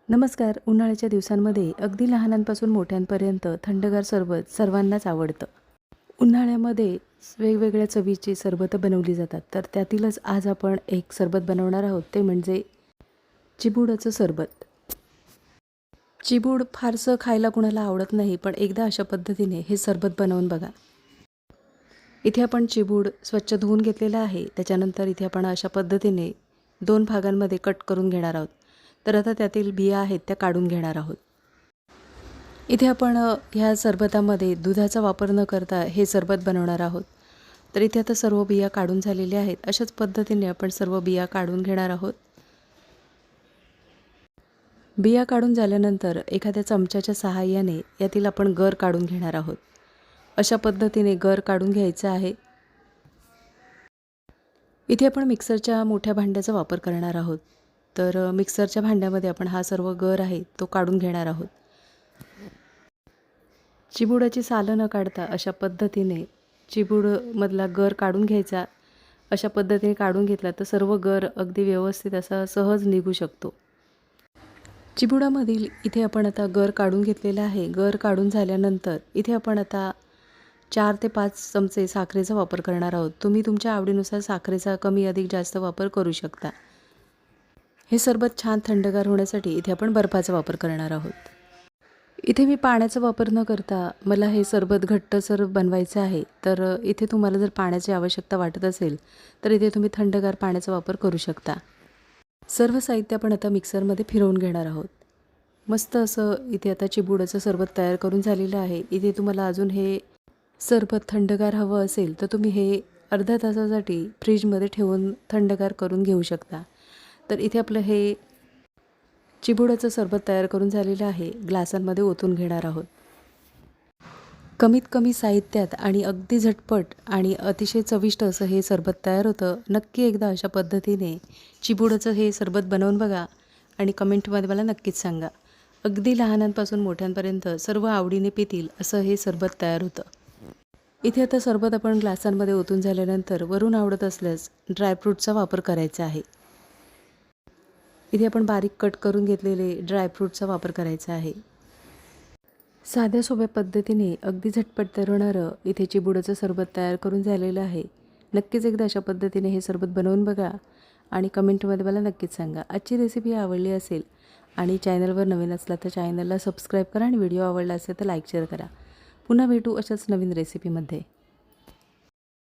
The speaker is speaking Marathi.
नमस्कार. उन्हाळ्याच्या दिवसांमध्ये अगदी लहानांपासून मोठ्यांपर्यंत थंडगार सरबत सर्वांनाच आवडतं. उन्हाळ्यामध्ये वेगवेगळ्या चवीची सरबतं बनवली जातात. तर त्यातीलच आज आपण एक सरबत बनवणार आहोत, ते म्हणजे चिबुडाचं सरबत. चिबूड फारसं खायला कुणाला आवडत नाही, पण एकदा अशा पद्धतीने हे सरबत बनवून बघा. इथे आपण चिबूड स्वच्छ धुवून घेतलेला आहे. त्याच्यानंतर इथे आपण अशा पद्धतीने 2 भागांमध्ये कट करून घेणार आहोत. तर आता त्यातील बिया आहेत त्या काढून घेणार आहोत. इथे आपण ह्या सरबतामध्ये दुधाचा वापर न करता हे सरबत बनवणार आहोत. तर इथे आता सर्व बिया काढून झालेल्या आहेत. अशाच पद्धतीने आपण सर्व बिया काढून घेणार आहोत. बिया काढून झाल्यानंतर एखाद्या चमच्याच्या सहाय्याने यातील आपण गर काढून घेणार आहोत. अशा पद्धतीने गर काढून घ्यायचा आहे. इथे आपण मिक्सरच्या मोठ्या भांड्याचा वापर करणार आहोत. तर मिक्सरच्या भांड्यामध्ये आपण हा सर्व गर आहे तो काढून घेणार आहोत. चिबुडाची सालं न काढता अशा पद्धतीने चिबूडमधला गर काढून घ्यायचा. अशा पद्धतीने काढून घेतला तर सर्व गर अगदी व्यवस्थित असा सहज निघू शकतो. चिबुडामधील इथे आपण आता गर काढून घेतलेला आहे. गर काढून झाल्यानंतर इथे आपण आता 4 ते 5 चमचे साखरेचा वापर करणार आहोत. तुम्ही तुमच्या आवडीनुसार साखरेचा कमी अधिक जास्त वापर करू शकता. हे सरबत छान थंडगार होण्यासाठी इथे आपण बर्फाचा वापर करणार आहोत. इथे मी पाण्याचा वापर न करता मला हे सरबत घट्टसर बनवायचं आहे. तर इथे तुम्हाला जर पाण्याची आवश्यकता वाटत असेल तर इथे तुम्ही थंडगार पाण्याचा वापर करू शकता. सर्व साहित्य आपण आता मिक्सरमध्ये फिरवून घेणार आहोत. मस्त असं इथे आता चिबुडाचं सरबत तयार करून झालेलं आहे. इथे तुम्हाला अजून हे सरबत थंडगार हवं असेल तर तुम्ही हे अर्ध्या तासासाठी फ्रीजमध्ये ठेवून थंडगार करून घेऊ शकता. तर इथे आपलं हे चिबुडाचं सरबत तयार करून झालेलं आहे. ग्लासांमध्ये ओतून घेणार आहोत. कमीत कमी साहित्यात आणि अगदी झटपट आणि अतिशय चविष्ट असं हे सरबत तयार होतं. नक्की एकदा अशा पद्धतीने चिबुडाचं हे सरबत बनवून बघा आणि कमेंटमध्ये मला नक्कीच सांगा. अगदी लहानांपासून मोठ्यांपर्यंत सर्व आवडीने पितील असं हे सरबत तयार होतं. इथे आता सरबत आपण ग्लासांमध्ये ओतून झाल्यानंतर वरून आवडत असल्यास ड्रायफ्रूटचा वापर करायचा आहे. इथे आपण बारीक कट करून घेतलेले ड्रायफ्रूटचा वापर करायचा आहे. साध्या सोप्या पद्धतीने अगदी झटपट तयार होणारं इथे चिबुडाचं सरबत तयार करून झालेलं आहे. नक्कीच एकदा अशा पद्धतीने हे सरबत बनवून बघा आणि कमेंटमध्ये मला नक्कीच सांगा. आजची रेसिपी आवडली असेल आणि चॅनलवर नवीन असला तर चॅनलला सबस्क्राईब करा आणि व्हिडिओ आवडला असेल तर लाईक शेअर करा. पुन्हा भेटू अशाच नवीन रेसिपीमध्ये.